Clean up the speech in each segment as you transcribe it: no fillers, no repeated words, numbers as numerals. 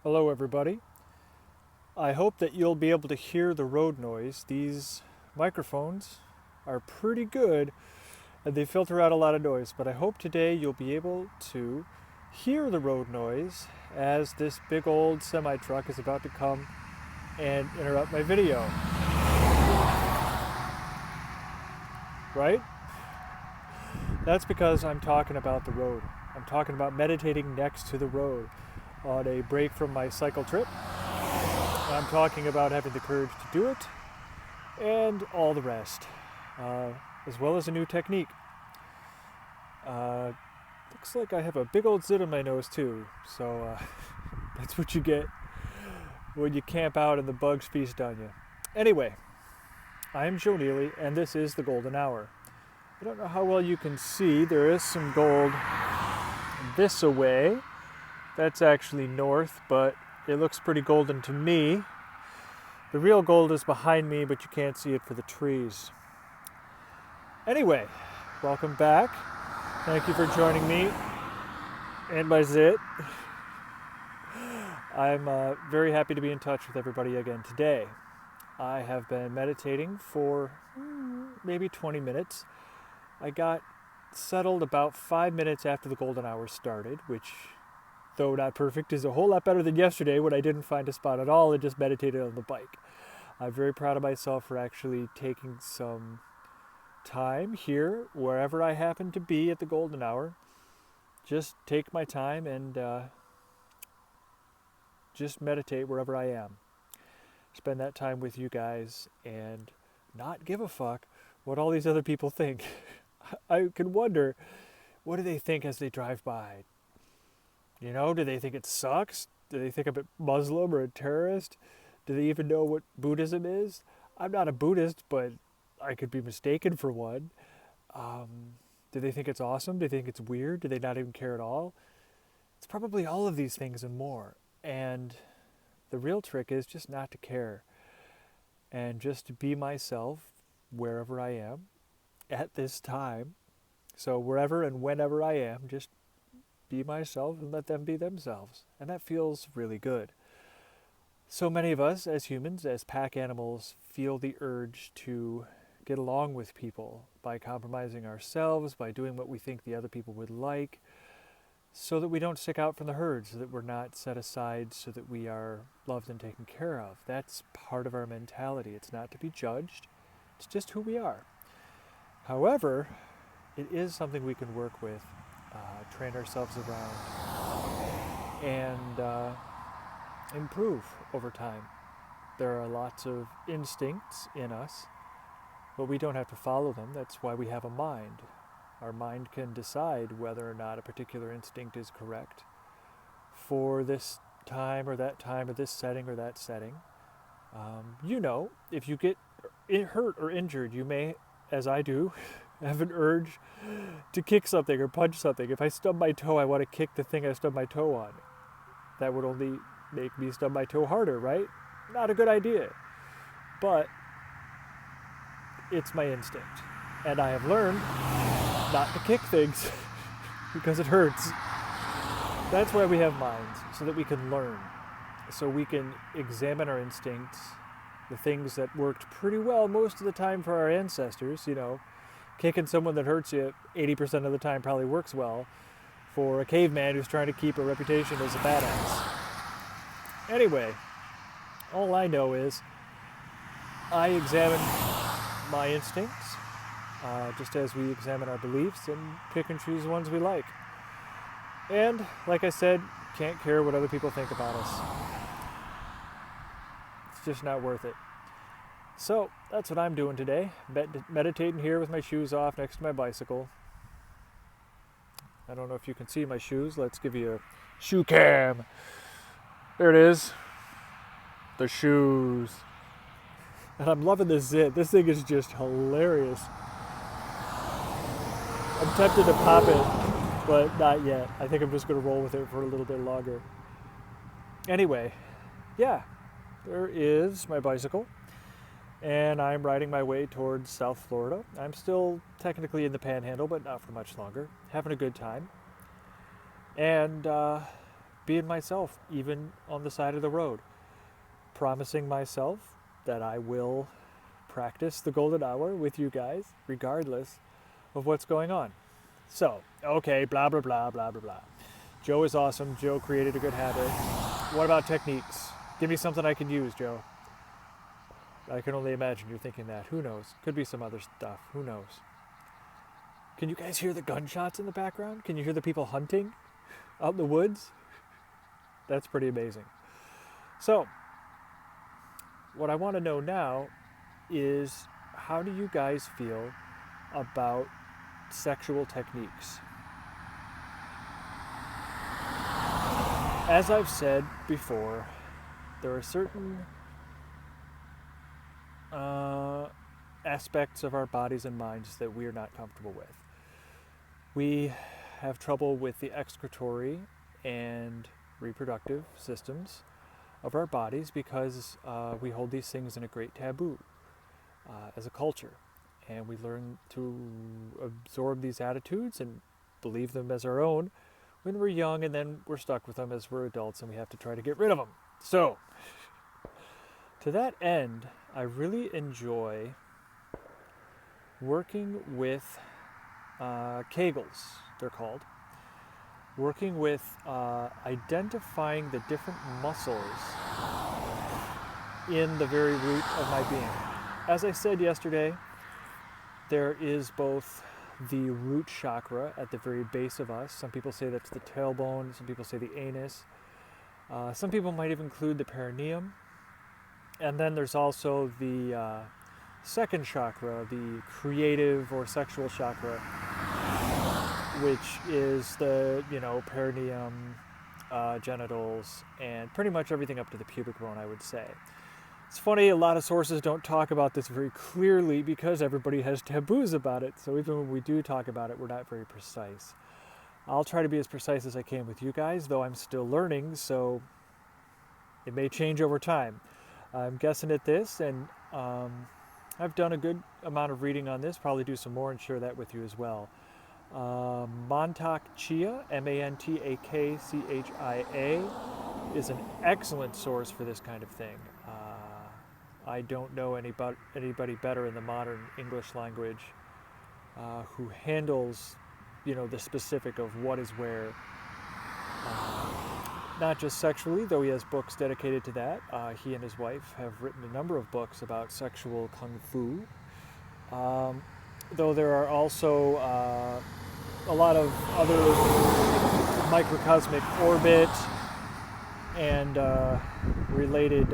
Hello everybody. I hope that you'll be able to hear the road noise. These microphones are pretty good and they filter out a lot of noise, but I hope today you'll be able to hear the road noise as this big old semi-truck is about to come and interrupt my video. Right? That's because I'm talking about the road. I'm talking about meditating next to the road on a break from my cycle trip. I'm talking about having the courage to do it and all the rest, as well as a new technique. Looks like I have a big old zit on my nose too, so that's what you get when you camp out and the bugs feast on you. Anyway, I'm Joe Neely and this is the Golden Hour. I don't know how well you can see, there is some gold this away. That's actually north, but it looks pretty golden to me. The real gold is behind me, but you can't see it for the trees. Anyway, welcome back. Thank you for joining me and my zit. I'm very happy to be in touch with everybody again today. I have been meditating for maybe 20 minutes. I got settled about 5 minutes after the golden hour started, which, though not perfect, is a whole lot better than yesterday when I didn't find a spot at all and just meditated on the bike. I'm very proud of myself for actually taking some time here, wherever I happen to be at the golden hour. Just take my time and just meditate wherever I am. Spend that time with you guys and not give a fuck what all these other people think. I can wonder, what do they think as they drive by? You know, do they think it sucks? Do they think I'm a Muslim or a terrorist? Do they even know what Buddhism is? I'm not a Buddhist, but I could be mistaken for one. Do they think it's awesome? Do they think it's weird? Do they not even care at all? It's probably all of these things and more. And the real trick is just not to care. And just to be myself wherever I am at this time. So wherever and whenever I am, just be myself and let them be themselves. And that feels really good. So many of us as humans, as pack animals, feel the urge to get along with people by compromising ourselves, by doing what we think the other people would like, so that we don't stick out from the herd, so that we're not set aside, so that we are loved and taken care of. That's part of our mentality. It's not to be judged. It's just who we are. However, it is something we can work with, train ourselves around, and improve over time. There are lots of instincts in us, but we don't have to follow them. That's why we have a mind. Our mind can decide whether or not a particular instinct is correct for this time or this setting or that setting. If you get hurt or injured, you may, as I do, have an urge to kick something or punch something. If I stub my toe, I want to kick the thing I stubbed my toe on. That would only make me stub my toe harder, right? Not a good idea. But it's my instinct. And I have learned not to kick things because it hurts. That's why we have minds, so that we can learn. So we can examine our instincts, the things that worked pretty well most of the time for our ancestors. Kicking someone that hurts you 80% of the time probably works well for a caveman who's trying to keep a reputation as a badass. Anyway, all I know is I examine my instincts, just as we examine our beliefs and pick and choose the ones we like. And, like I said, can't care what other people think about us. It's just not worth it. So, that's what I'm doing today. Meditating here with my shoes off next to my bicycle. I don't know if you can see my shoes. Let's give you a shoe cam. There it is. The shoes. And I'm loving this zit. This thing is just hilarious. I'm tempted to pop it, but not yet. I think I'm just going to roll with it for a little bit longer. Anyway, yeah, there is my bicycle. And I'm riding my way towards South Florida. I'm still technically in the Panhandle, but not for much longer. Having a good time. And being myself, even on the side of the road, promising myself that I will practice the golden hour with you guys, regardless of what's going on. So, okay, blah, blah, blah, blah, blah, blah. Joe is awesome. Joe created a good habit. What about techniques? Give me something I can use, Joe. I can only imagine you're thinking that. Who knows? Could be some other stuff. Who knows? Can you guys hear the gunshots in the background? Can you hear the people hunting out in the woods? That's pretty amazing. So, what I want to know now is, how do you guys feel about sexual techniques? As I've said before, there are certain aspects of our bodies and minds that we are not comfortable with. We have trouble with the excretory and reproductive systems of our bodies because we hold these things in a great taboo as a culture. And we learn to absorb these attitudes and believe them as our own when we're young, and then we're stuck with them as we're adults and we have to try to get rid of them. So, to that end, I really enjoy working with Kegels, they're called. Working with identifying the different muscles in the very root of my being. As I said yesterday, there is both the root chakra at the very base of us. Some people say that's the tailbone, some people say the anus. Some people might even include the perineum. And then there's also the second chakra, the creative or sexual chakra, which is the, perineum, genitals, and pretty much everything up to the pubic bone, I would say. It's funny, a lot of sources don't talk about this very clearly because everybody has taboos about it. So even when we do talk about it, we're not very precise. I'll try to be as precise as I can with you guys, though I'm still learning, so it may change over time. I'm guessing at this, and I've done a good amount of reading on this, probably do some more and share that with you as well. Mantak Chia, Mantakchia, is an excellent source for this kind of thing. I don't know anybody better in the modern English language who handles, the specific of what is where. Not just sexually, though he has books dedicated to that. He and his wife have written a number of books about sexual kung fu. Though there are also a lot of other microcosmic orbit and related,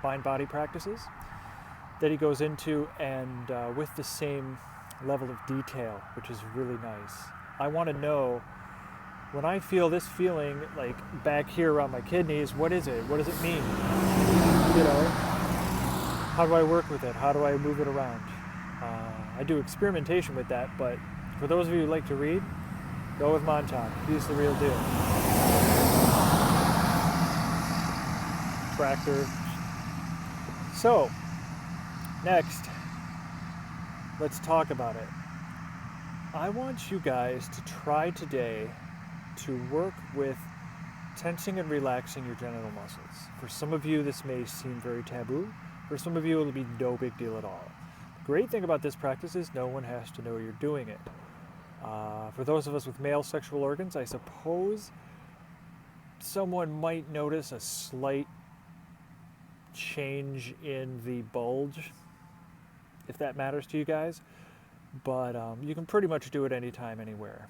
mind-body practices that he goes into, and with the same level of detail, which is really nice. I want to know, when I feel this feeling like back here around my kidneys, what is it? What does it mean? How do I work with it? How do I move it around? I do experimentation with that, but for those of you who like to read, go with Montauk. He's the real deal. Tractor. So, next, let's talk about it. I want you guys to try today to work with tensing and relaxing your genital muscles. For some of you, this may seem very taboo. For some of you, it'll be no big deal at all. The great thing about this practice is no one has to know you're doing it. For those of us with male sexual organs, I suppose someone might notice a slight change in the bulge, if that matters to you guys. But you can pretty much do it anytime, anywhere.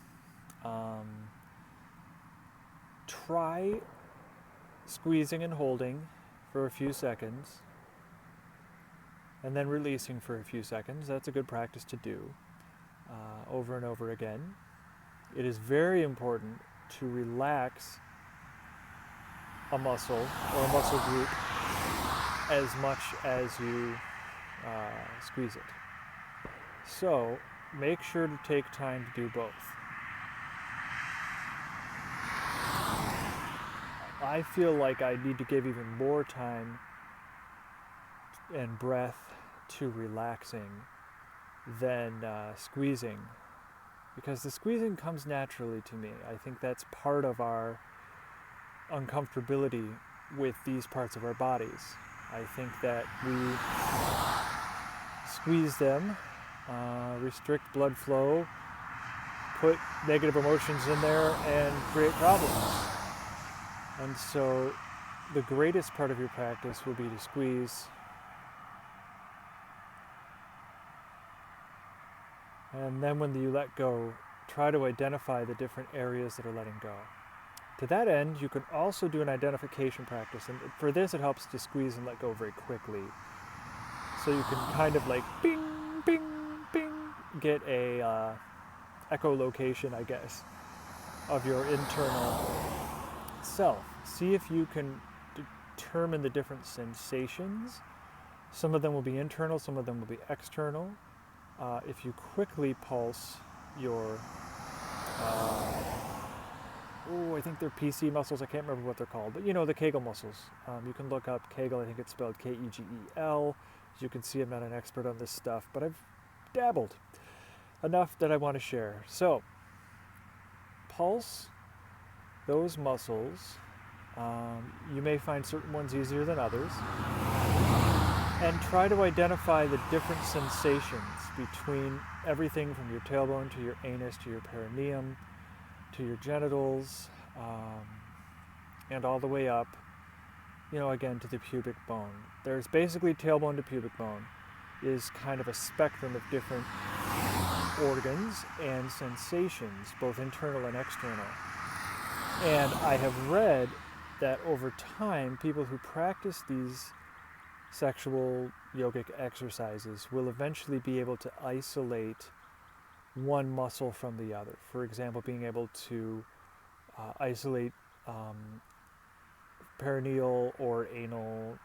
Try squeezing and holding for a few seconds, and then releasing for a few seconds. That's a good practice to do over and over again. It is very important to relax a muscle or a muscle group as much as you squeeze it. So make sure to take time to do both. I feel like I need to give even more time and breath to relaxing than squeezing because the squeezing comes naturally to me. I think that's part of our uncomfortability with these parts of our bodies. I think that we squeeze them, restrict blood flow, put negative emotions in there, and create problems. And so the greatest part of your practice will be to squeeze, and then when you let go, try to identify the different areas that are letting go. To that end, you can also do an identification practice, and for this it helps to squeeze and let go very quickly. So you can kind of like bing, bing, bing, get a echolocation, I guess, of your internal self. See if you can determine the different sensations. Some of them will be internal, some of them will be external. If you quickly pulse your, I think they're PC muscles, I can't remember what they're called, but you know, the Kegel muscles. You can look up Kegel, I think it's spelled Kegel. As you can see, I'm not an expert on this stuff, but I've dabbled enough that I want to share. So, pulse those muscles. You may find certain ones easier than others. And try to identify the different sensations between everything from your tailbone to your anus to your perineum to your genitals, and all the way up, you know, again to the pubic bone. There's basically tailbone to pubic bone is kind of a spectrum of different organs and sensations, both internal and external. And I have read that over time, people who practice these sexual yogic exercises will eventually be able to isolate one muscle from the other. For example, being able to isolate perineal or anal,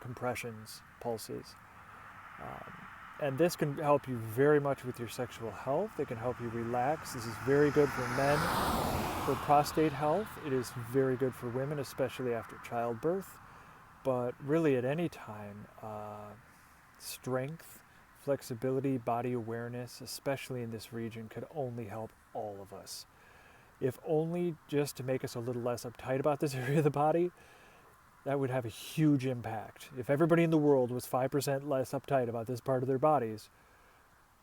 compressions, pulses. And this can help you very much with your sexual health. It can help you relax. This is very good for men for prostate health. It is very good for women, especially after childbirth. But really at any time, strength, flexibility, body awareness, especially in this region, could only help all of us. If only just to make us a little less uptight about this area of the body, that would have a huge impact. If everybody in the world was 5% less uptight about this part of their bodies,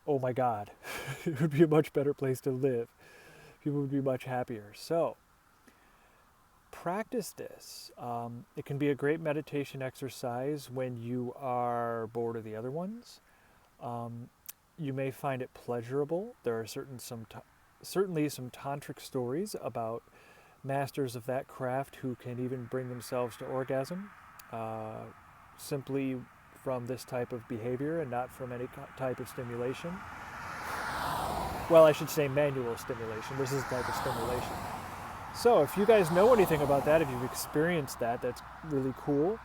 oh my God, it would be a much better place to live. People would be much happier. So, practice this. It can be a great meditation exercise when you are bored of the other ones. You may find it pleasurable. There are certainly some tantric stories about masters of that craft who can even bring themselves to orgasm simply from this type of behavior and not from any type of stimulation. Well, I should say manual stimulation. This is a type of stimulation. So if you guys know anything about that, if you've experienced that, that's really cool.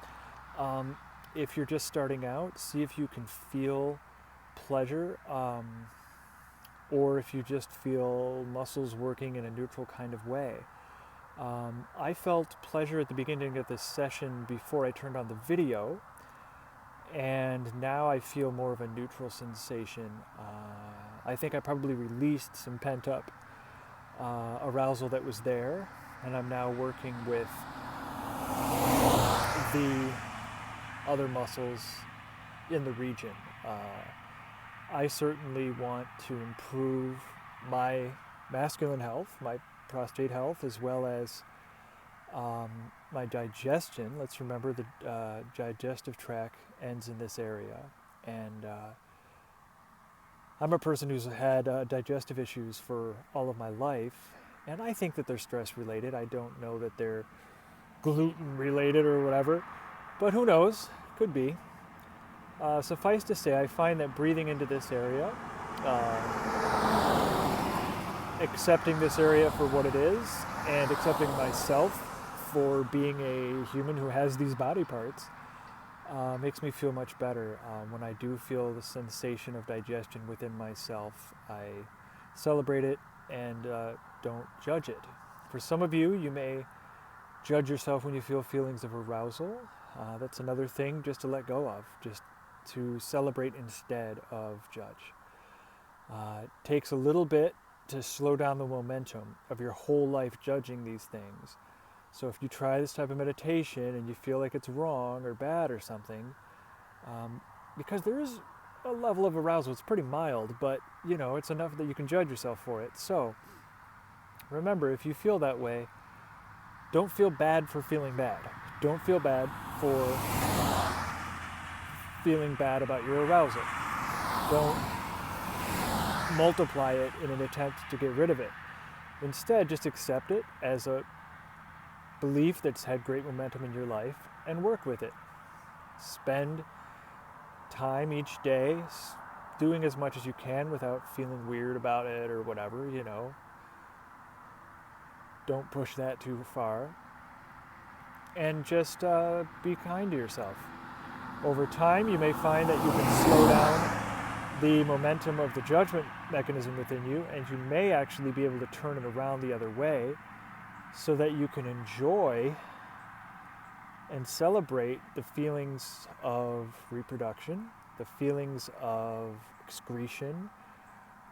If you're just starting out, see if you can feel pleasure, or if you just feel muscles working in a neutral kind of way. I felt pleasure at the beginning of this session before I turned on the video, and now I feel more of a neutral sensation. I think I probably released some pent-up arousal that was there, and I'm now working with the other muscles in the region. I certainly want to improve my masculine health, my prostate health, as well as my digestion. Let's remember the digestive tract ends in this area, and I'm a person who's had digestive issues for all of my life, and I think that they're stress related. I don't know that they're gluten related or whatever, but who knows? Could be. Suffice to say, I find that breathing into this area, accepting this area for what it is, and accepting myself for being a human who has these body parts, makes me feel much better. When I do feel the sensation of digestion within myself, I celebrate it and don't judge it. For some of you, you may judge yourself when you feel feelings of arousal. That's another thing just to let go of, just to celebrate instead of judge. It takes a little bit to slow down the momentum of your whole life judging these things. So if you try this type of meditation and you feel like it's wrong or bad or something, because there is a level of arousal, it's pretty mild, but it's enough that you can judge yourself for it. So remember, if you feel that way, don't feel bad for feeling bad. Don't feel bad for feeling bad about your arousal. Don't multiply it in an attempt to get rid of it. Instead, just accept it as a belief that's had great momentum in your life and work with it. Spend time each day doing as much as you can without feeling weird about it or whatever, Don't push that too far. And just be kind to yourself. Over time, you may find that you can slow down the momentum of the judgment mechanism within you, and you may actually be able to turn it around the other way so that you can enjoy and celebrate the feelings of reproduction, the feelings of excretion,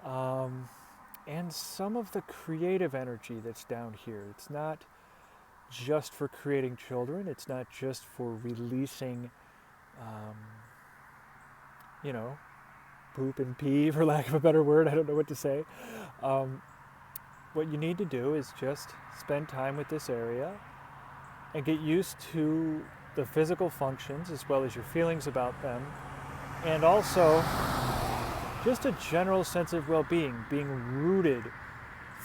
and some of the creative energy that's down here. It's not just for creating children. It's not just for releasing, poop and pee, for lack of a better word. I don't know what to say. What you need to do is just spend time with this area and get used to the physical functions as well as your feelings about them, and also just a general sense of well-being, being rooted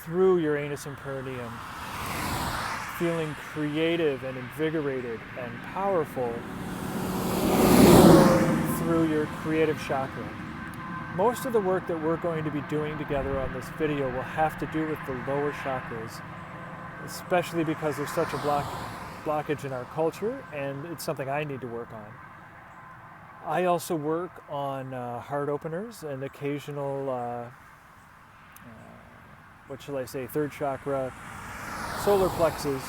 through your anus and perineum, feeling creative and invigorated and powerful through your creative chakra. Most of the work that we're going to be doing together on this video will have to do with the lower chakras, especially because there's such a blockage in our culture, and it's something I need to work on. I also work on heart openers and occasional, third chakra, solar plexus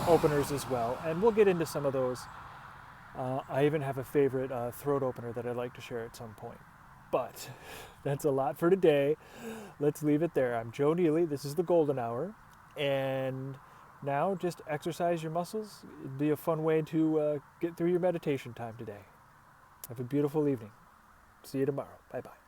openers as well, and we'll get into some of those. I even have a favorite throat opener that I'd like to share at some point. But that's a lot for today. Let's leave it there. I'm Joe Neely. This is the Golden Hour. And now just exercise your muscles. It'd be a fun way to get through your meditation time today. Have a beautiful evening. See you tomorrow. Bye-bye.